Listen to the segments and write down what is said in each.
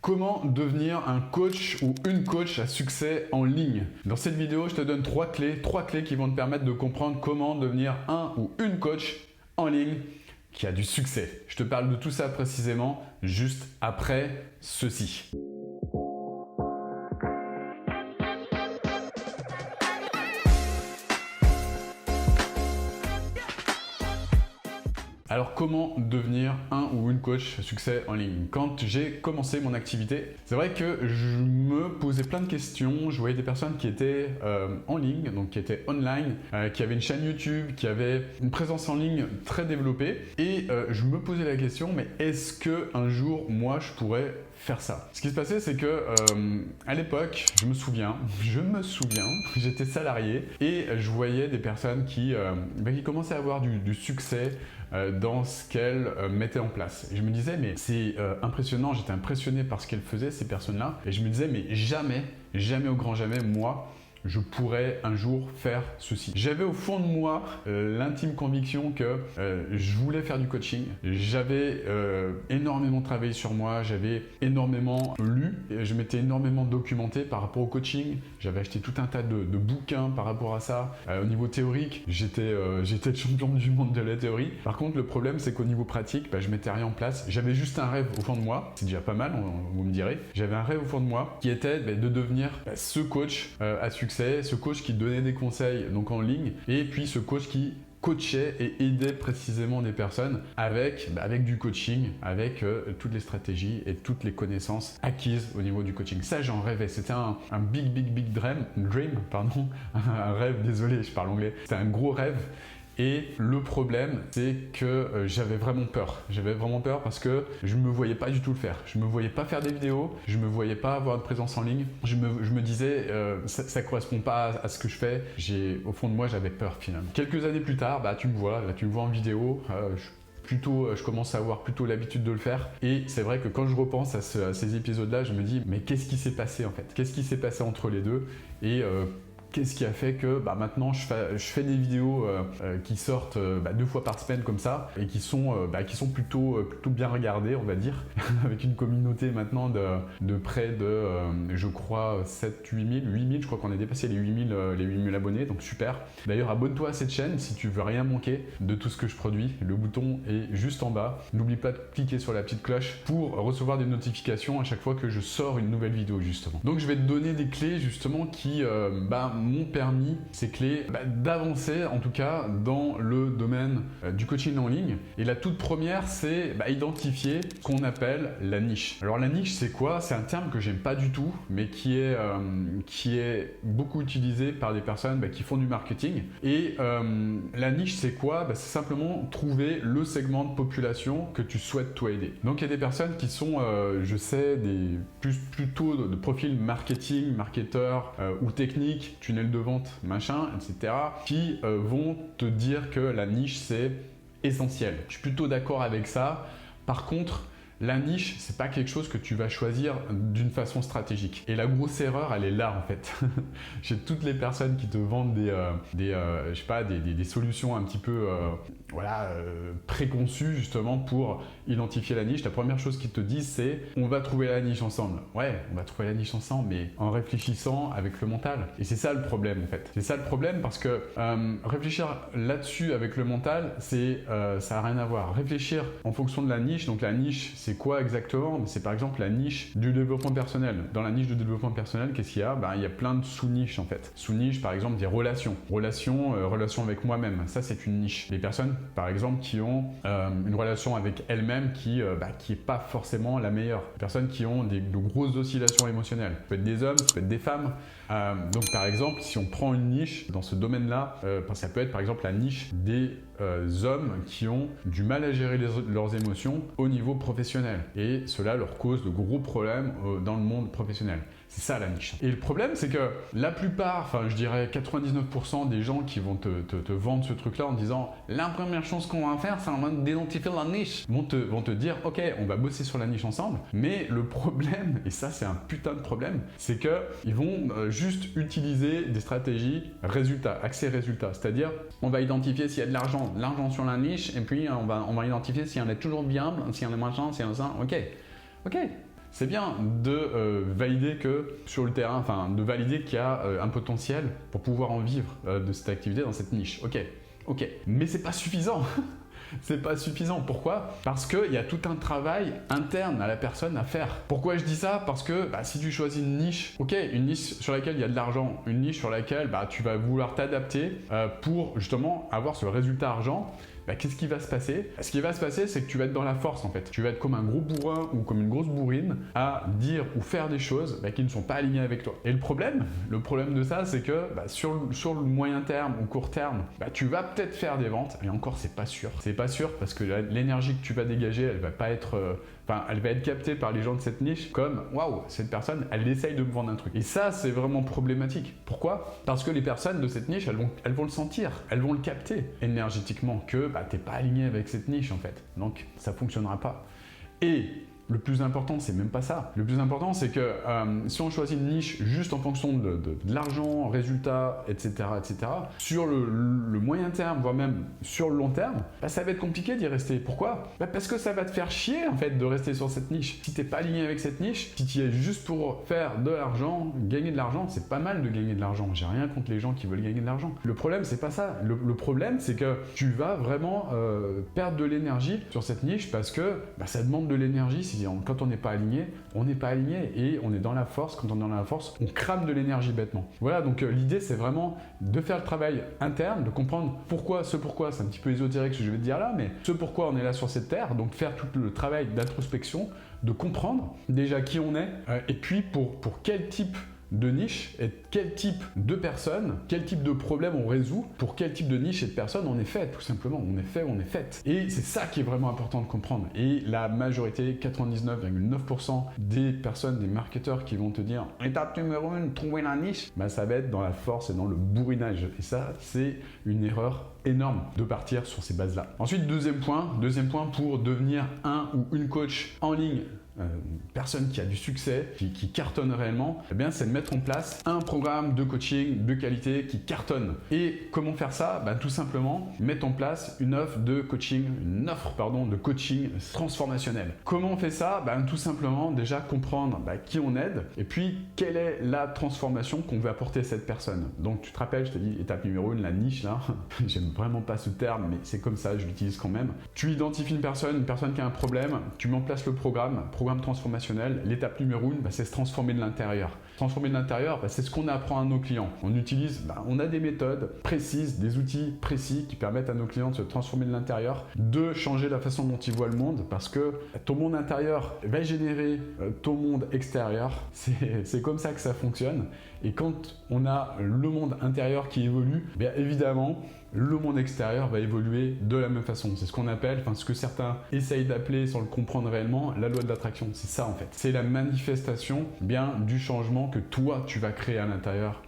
Comment devenir un coach ou une coach à succès en ligne? Dans cette vidéo, je te donne trois clés qui vont te permettre de comprendre comment devenir un ou une coach en ligne qui a du succès. Je te parle de tout ça précisément juste après ceci. Alors comment devenir un ou une coach succès en ligne? Quand j'ai commencé mon activité, c'est vrai que je me posais plein de questions. Je voyais des personnes qui étaient en ligne, donc qui étaient online, qui avaient une chaîne YouTube, qui avaient une présence en ligne très développée. Et je me posais la question, mais est-ce que un jour, moi, je pourrais faire ça? Ce qui se passait, c'est que à l'époque, je me souviens, j'étais salarié et je voyais des personnes qui commençaient à avoir du succès dans ce qu'elles mettaient en place. Et je me disais, mais c'est impressionnant, j'étais impressionné par ce qu'elles faisaient, ces personnes-là. Et je me disais, mais jamais, au grand jamais, moi, je pourrais un jour faire ceci. J'avais au fond de moi l'intime conviction que je voulais faire du coaching. J'avais énormément travaillé sur moi, j'avais énormément lu, et je m'étais énormément documenté par rapport au coaching. J'avais acheté tout un tas de bouquins par rapport à ça. Au niveau théorique, j'étais le champion du monde de la théorie. Par contre, le problème, c'est qu'au niveau pratique, je mettais rien en place. J'avais juste un rêve au fond de moi. C'est déjà pas mal, vous me direz. J'avais un rêve au fond de moi qui était de devenir ce coach à succès, ce coach qui donnait des conseils donc en ligne, et puis ce coach qui coachait et aidait précisément des personnes avec du coaching, avec toutes les stratégies et toutes les connaissances acquises au niveau du coaching. Ça, j'en rêvais. C'était un big dream, un rêve, désolé, je parle anglais. C'était un gros rêve. Et le problème, c'est que j'avais vraiment peur. J'avais vraiment peur parce que je ne me voyais pas du tout le faire. Je ne me voyais pas faire des vidéos, je ne me voyais pas avoir une présence en ligne. Je me disais, ça ne correspond pas à ce que je fais. Au fond de moi, j'avais peur finalement. Quelques années plus tard, tu me vois en vidéo. Je commence à avoir plutôt l'habitude de le faire. Et c'est vrai que quand je repense à ces épisodes-là, je me dis, mais qu'est-ce qui s'est passé en fait? Qu'est-ce qui s'est passé entre les deux? Et qu'est-ce qui a fait que maintenant je fais des vidéos qui sortent 2 fois par semaine comme ça et qui sont plutôt bien regardées, on va dire, avec une communauté maintenant de près de je crois 8 000, je crois qu'on a dépassé les 8 000 abonnés, donc super. D'ailleurs, abonne-toi à cette chaîne si tu veux rien manquer de tout ce que je produis. Le bouton est juste en bas. N'oublie pas de cliquer sur la petite cloche pour recevoir des notifications à chaque fois que je sors une nouvelle vidéo justement. Donc je vais te donner des clés justement qui m'ont permis, ces clés, d'avancer en tout cas dans le domaine du coaching en ligne. Et la toute première, c'est identifier ce qu'on appelle la niche. Alors la niche, c'est quoi? C'est un terme que j'aime pas du tout, mais qui est beaucoup utilisé par des personnes qui font du marketing. Et la niche, c'est quoi? C'est simplement trouver le segment de population que tu souhaites toi aider. Donc il y a des personnes qui sont, je sais, plutôt de profil marketing, marketeur ou technique, tunnel de vente, machin, etc., qui vont te dire que la niche, c'est essentiel. Je suis plutôt d'accord avec ça. Par contre, la niche, c'est pas quelque chose que tu vas choisir d'une façon stratégique. Et la grosse erreur, elle est là en fait. Chez toutes les personnes qui te vendent des solutions un petit peu préconçues justement pour identifier la niche. La première chose qu'ils te disent, c'est on va trouver la niche ensemble. Ouais, on va trouver la niche ensemble, mais en réfléchissant avec le mental. Et c'est ça le problème en fait. C'est ça le problème parce que réfléchir là-dessus avec le mental, ça n'a rien à voir. Réfléchir en fonction de la niche, donc la niche, c'est quoi exactement? C'est par exemple la niche du développement personnel. Dans la niche du développement personnel, qu'est-ce qu'il y a? Il y a plein de sous-niches en fait. Sous-niches, par exemple, des relations. Relations avec moi-même. Ça, c'est une niche. Des personnes, par exemple, qui ont une relation avec elles-mêmes qui est pas forcément la meilleure. Des personnes qui ont de grosses oscillations émotionnelles. Ça peut être des hommes, ça peut être des femmes. Donc, par exemple, si on prend une niche dans ce domaine-là, ça peut être par exemple la niche des hommes qui ont du mal à gérer leurs émotions au niveau professionnel. Et cela leur cause de gros problèmes dans le monde professionnel. C'est ça la niche. Et le problème, c'est que la plupart, je dirais 99% des gens qui vont te vendre ce truc-là en disant la première chose qu'on va faire, c'est d'identifier la niche, vont te dire ok, on va bosser sur la niche ensemble. Mais le problème, et ça c'est un putain de problème, c'est qu'ils vont juste utiliser des stratégies résultats, accès résultats. C'est-à-dire, on va identifier s'il y a de l'argent sur la niche, et puis on va identifier s'il y en a toujours viable, s'il y en a machin, s'il y en a ça. Ok. C'est bien de valider que sur le terrain, enfin de valider qu'il y a un potentiel pour pouvoir en vivre de cette activité dans cette niche. Ok, mais c'est pas suffisant. C'est pas suffisant. Pourquoi? Parce qu'il y a tout un travail interne à la personne à faire. Pourquoi je dis ça? Parce que si tu choisis une niche, une niche sur laquelle il y a de l'argent, une niche sur laquelle tu vas vouloir t'adapter pour justement avoir ce résultat argent, qu'est-ce qui va se passer? Ce qui va se passer, c'est que tu vas être dans la force en fait. Tu vas être comme un gros bourrin ou comme une grosse bourrine à dire ou faire des choses qui ne sont pas alignées avec toi. Et le problème de ça, c'est que sur le moyen terme ou court terme, tu vas peut-être faire des ventes, et encore c'est pas sûr. C'est pas sûr parce que l'énergie que tu vas dégager, elle va pas être... elle va être captée par les gens de cette niche comme « Waouh, cette personne, elle essaye de me vendre un truc ». Et ça, c'est vraiment problématique. Pourquoi? Parce que les personnes de cette niche, elles vont le sentir, elles vont le capter énergétiquement que t'es pas aligné avec cette niche en fait. Donc, ça fonctionnera pas. Et le plus important, c'est même pas ça. Le plus important, c'est que si on choisit une niche juste en fonction de l'argent, résultats, etc., sur le moyen terme, voire même sur le long terme, ça va être compliqué d'y rester. Pourquoi? Parce que ça va te faire chier en fait de rester sur cette niche. Si t'es pas aligné avec cette niche, si tu y es juste pour faire de l'argent, gagner de l'argent, c'est pas mal de gagner de l'argent. J'ai rien contre les gens qui veulent gagner de l'argent. Le problème, c'est pas ça. Le problème, c'est que tu vas vraiment perdre de l'énergie sur cette niche parce que ça demande de l'énergie. Quand on n'est pas aligné, on n'est pas aligné et on est dans la force. Quand on est dans la force, on crame de l'énergie bêtement. Voilà, donc l'idée c'est vraiment de faire le travail interne, de comprendre pourquoi, c'est un petit peu ésotérique ce que je vais te dire là, mais ce pourquoi on est là sur cette terre, donc faire tout le travail d'introspection, de comprendre déjà qui on est et puis pour quel type de niche et quel type de personne, quel type de problème on résout, pour quel type de niche et de personne on est fait, tout simplement. On est fait, on est faite. Et c'est ça qui est vraiment important de comprendre. Et la majorité, 99,9% des personnes, des marketeurs qui vont te dire « Étape numéro 1, trouver la niche », ça va être dans la force et dans le bourrinage. Et ça, c'est une erreur énorme de partir sur ces bases-là. Ensuite, deuxième point pour devenir un ou une coach en ligne, personne qui a du succès, qui cartonne réellement, c'est de mettre en place un programme de coaching de qualité qui cartonne. Et comment faire ça? Tout simplement mettre en place une offre de coaching transformationnel. Comment on fait ça? Tout simplement déjà comprendre qui on aide et puis quelle est la transformation qu'on veut apporter à cette personne. Donc tu te rappelles, je t'ai dit étape numéro 1, la niche là. J'aime vraiment pas ce terme, mais c'est comme ça, je l'utilise quand même. Tu identifies une personne qui a un problème, tu mets en place le programme transformationnel. L'étape numéro 1, c'est se transformer de l'intérieur. Transformer de l'intérieur, c'est ce qu'on apprend à nos clients. On a des méthodes précises, des outils précis qui permettent à nos clients de se transformer de l'intérieur, de changer la façon dont ils voient le monde, parce que ton monde intérieur va générer ton monde extérieur. C'est comme ça que ça fonctionne. Et quand on a le monde intérieur qui évolue, évidemment, le monde extérieur va évoluer de la même façon. C'est ce qu'on appelle, ce que certains essayent d'appeler sans le comprendre réellement, la loi de l'attraction. C'est ça en fait. C'est la manifestation du changement que toi, tu vas créer à l'intérieur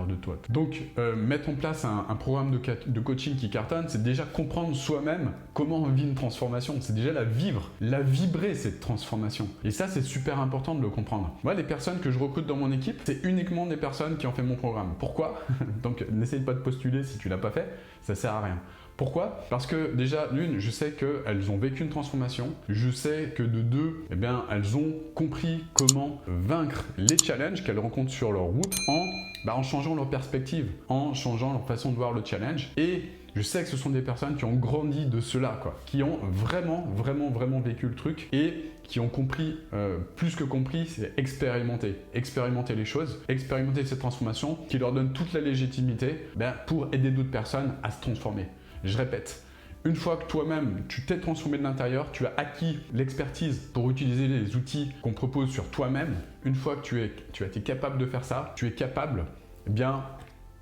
de toi. Donc, mettre en place un programme de coaching qui cartonne, c'est déjà comprendre soi-même comment on vit une transformation. C'est déjà la vibrer cette transformation. Et ça, c'est super important de le comprendre. Moi, les personnes que je recrute dans mon équipe, c'est uniquement des personnes qui ont fait mon programme. Pourquoi? Donc, n'essaye pas de postuler si tu l'as pas fait. Ça sert à rien. Pourquoi? Parce que déjà, d'une, je sais qu'elles ont vécu une transformation. Je sais que de deux, elles ont compris comment vaincre les challenges qu'elles rencontrent sur leur route en changeant leur perspective, en changeant leur façon de voir le challenge. Et je sais que ce sont des personnes qui ont grandi de cela, qui ont vraiment vécu le truc et qui ont compris, plus que compris, c'est expérimenter les choses, expérimenter cette transformation qui leur donne toute la légitimité pour aider d'autres personnes à se transformer. Je répète, une fois que toi-même, tu t'es transformé de l'intérieur, tu as acquis l'expertise pour utiliser les outils qu'on propose sur toi-même, une fois que tu as été capable de faire ça, tu es capable,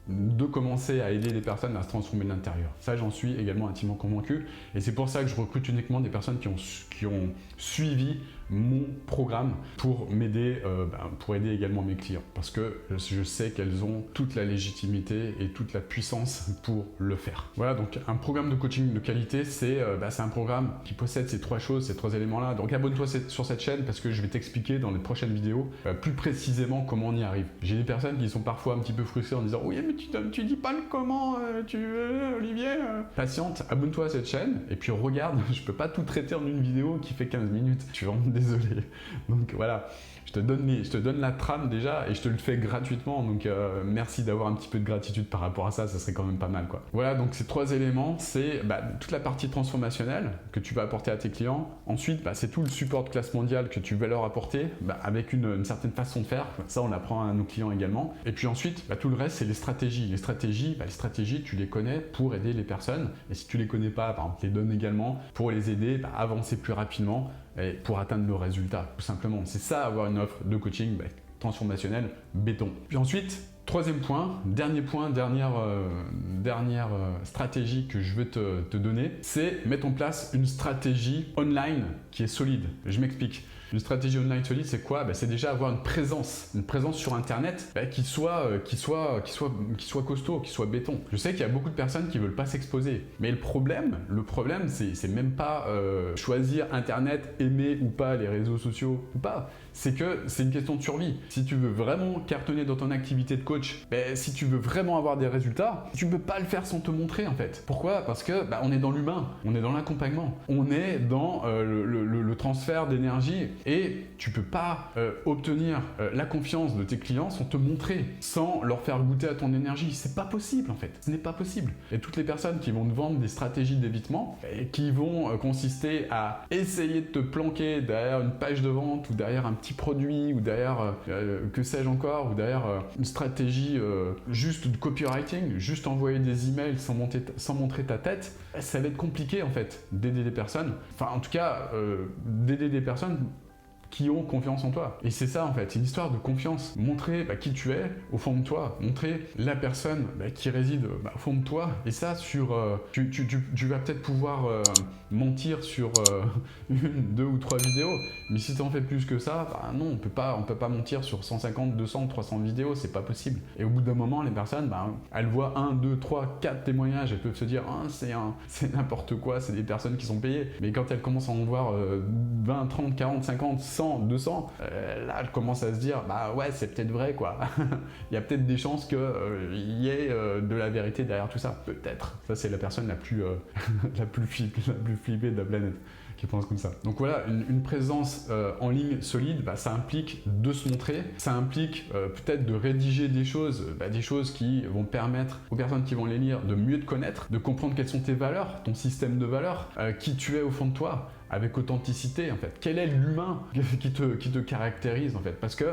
de commencer à aider les personnes à se transformer de l'intérieur. Ça, j'en suis également intimement convaincu. Et c'est pour ça que je recrute uniquement des personnes qui ont suivi mon programme pour m'aider, pour aider également mes clients. Parce que je sais qu'elles ont toute la légitimité et toute la puissance pour le faire. Voilà, donc un programme de coaching de qualité, c'est un programme qui possède ces trois choses, ces trois éléments-là. Donc abonne-toi sur cette chaîne parce que je vais t'expliquer dans les prochaines vidéos plus précisément comment on y arrive. J'ai des personnes qui sont parfois un petit peu frustrées en disant « Oui, mais tu dis pas le comment, Olivier ?» Patiente, abonne-toi à cette chaîne et puis regarde, je peux pas tout traiter en une vidéo qui fait 15 minutes. Tu vas désolé. Donc voilà, je te donne la trame déjà et je te le fais gratuitement. Donc merci d'avoir un petit peu de gratitude par rapport à ça, ça serait quand même pas mal quoi. Voilà, donc ces 3 éléments, c'est toute la partie transformationnelle que tu vas apporter à tes clients. Ensuite, c'est tout le support de classe mondiale que tu vas leur apporter avec une certaine façon de faire. Ça, on apprend à nos clients également. Et puis ensuite, tout le reste, c'est les stratégies. Les stratégies, tu les connais pour aider les personnes. Et si tu les connais pas, par exemple, les donnes également pour les aider à avancer plus rapidement et pour atteindre le résultat, tout simplement. C'est ça, avoir une offre de coaching transformationnel béton. Puis ensuite, troisième point, dernière stratégie que je veux te donner, c'est mettre en place une stratégie online qui est solide. Je m'explique. Une stratégie online solide, c'est quoi? C'est déjà avoir une présence sur Internet qui soit costaud, qui soit béton. Je sais qu'il y a beaucoup de personnes qui veulent pas s'exposer, mais le problème, c'est même pas choisir Internet, aimer ou pas les réseaux sociaux ou pas. C'est que c'est une question de survie. Si tu veux vraiment cartonner dans ton activité de coach, si tu veux vraiment avoir des résultats, tu peux pas le faire sans te montrer en fait. Pourquoi? Parce que on est dans l'humain, on est dans l'accompagnement, on est dans le transfert d'énergie et tu peux pas obtenir la confiance de tes clients sans te montrer, sans leur faire goûter à ton énergie. C'est pas possible en fait, ce n'est pas possible. Et toutes les personnes qui vont te vendre des stratégies d'évitement et qui vont consister à essayer de te planquer derrière une page de vente ou derrière un petit produit ou derrière que sais-je encore ou derrière une stratégie juste de copywriting, juste envoyer des emails sans montrer ta tête, ça va être compliqué en fait d'aider des personnes, enfin en tout cas d'aider des personnes qui ont confiance en toi. Et c'est ça en fait, c'est une histoire de confiance. Montrer qui tu es au fond de toi, montrer la personne qui réside au fond de toi. Et ça, tu vas peut-être pouvoir mentir sur 1, 2 ou 3 vidéos, mais si tu en fais plus que ça, non, on peut pas mentir sur 150, 200, 300 vidéos, c'est pas possible. Et au bout d'un moment, les personnes, elles voient 1, 2, 3, 4 témoignages, elles peuvent se dire c'est n'importe quoi, c'est des personnes qui sont payées. Mais quand elles commencent à en voir 20, 30, 40, 50, 100, 200, là elles commencent à se dire ouais, c'est peut-être vrai quoi. Il y a peut-être des chances qu'il y ait de la vérité derrière tout ça, peut-être. Ça c'est la personne la plus flippée de la planète qui pense comme ça. Donc voilà, une présence en ligne solide, ça implique de se montrer, ça implique peut-être de rédiger des choses qui vont permettre aux personnes qui vont les lire de mieux te connaître, de comprendre quelles sont tes valeurs, ton système de valeurs, qui tu es au fond de toi, avec authenticité en fait. Quel est l'humain qui te caractérise en fait? Parce que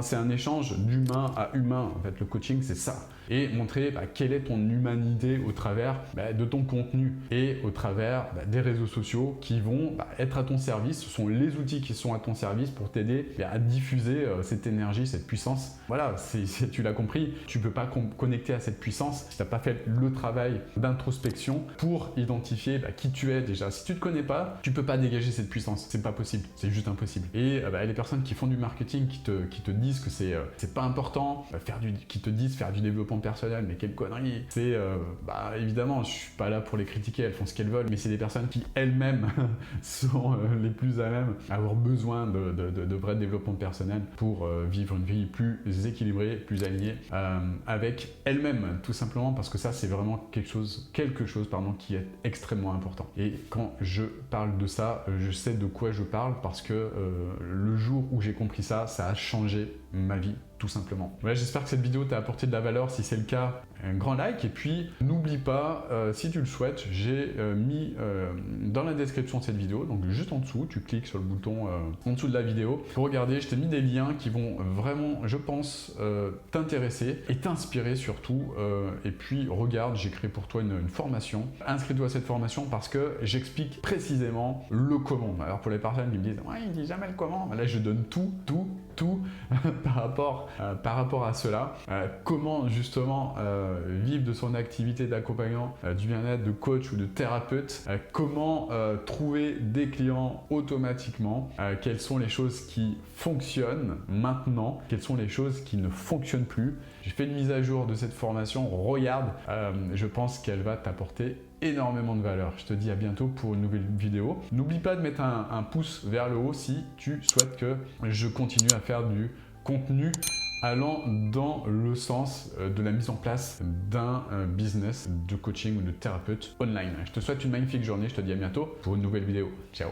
c'est un échange d'humain à humain en fait. Le coaching c'est ça. Et montrer quelle est ton humanité au travers de ton contenu et au travers des réseaux sociaux qui vont être à ton service. Ce sont les outils qui sont à ton service pour t'aider à diffuser cette énergie, cette puissance. Voilà, tu l'as compris, tu ne peux pas connecter à cette puissance si tu n'as pas fait le travail d'introspection pour identifier qui tu es déjà. Si tu ne te connais pas, tu ne peux pas dégager cette puissance. C'est pas possible, c'est juste impossible. Et les personnes qui font du marketing, qui te disent que c'est pas important, qui te disent faire du développement personnel, mais quelle connerie. C'est évidemment, je suis pas là pour les critiquer, elles font ce qu'elles veulent, mais c'est des personnes qui elles-mêmes sont les plus à même à avoir besoin de vrai développement personnel pour vivre une vie plus équilibrée, plus alignée avec elles-mêmes, tout simplement parce que ça c'est vraiment quelque chose qui est extrêmement important. Et quand je parle de ça, je sais de quoi je parle parce que le jour où j'ai compris ça, ça a changé ma vie tout simplement. Voilà, j'espère que cette vidéo t'a apporté de la valeur. Si c'est le cas, un grand like. Et puis, n'oublie pas, si tu le souhaites, j'ai mis dans la description de cette vidéo, donc juste en dessous, tu cliques sur le bouton en dessous de la vidéo pour regarder. Je t'ai mis des liens qui vont vraiment, je pense, t'intéresser et t'inspirer surtout. Et puis, regarde, j'ai créé pour toi une formation. Inscris-toi à cette formation parce que j'explique précisément le comment. Alors, pour les personnes qui me disent « Ouais, il dit jamais le comment », là, je donne tout par rapport à cela. Comment justement vivre de son activité d'accompagnant, du bien-être, de coach ou de thérapeute, comment trouver des clients automatiquement, quelles sont les choses qui fonctionnent maintenant, quelles sont les choses qui ne fonctionnent plus. J'ai fait une mise à jour de cette formation, regarde, je pense qu'elle va t'apporter énormément de valeur. Je te dis à bientôt pour une nouvelle vidéo. N'oublie pas de mettre un pouce vers le haut si tu souhaites que je continue à faire du contenu allant dans le sens de la mise en place d'un business de coaching ou de thérapeute online. Je te souhaite une magnifique journée, je te dis à bientôt pour une nouvelle vidéo. Ciao!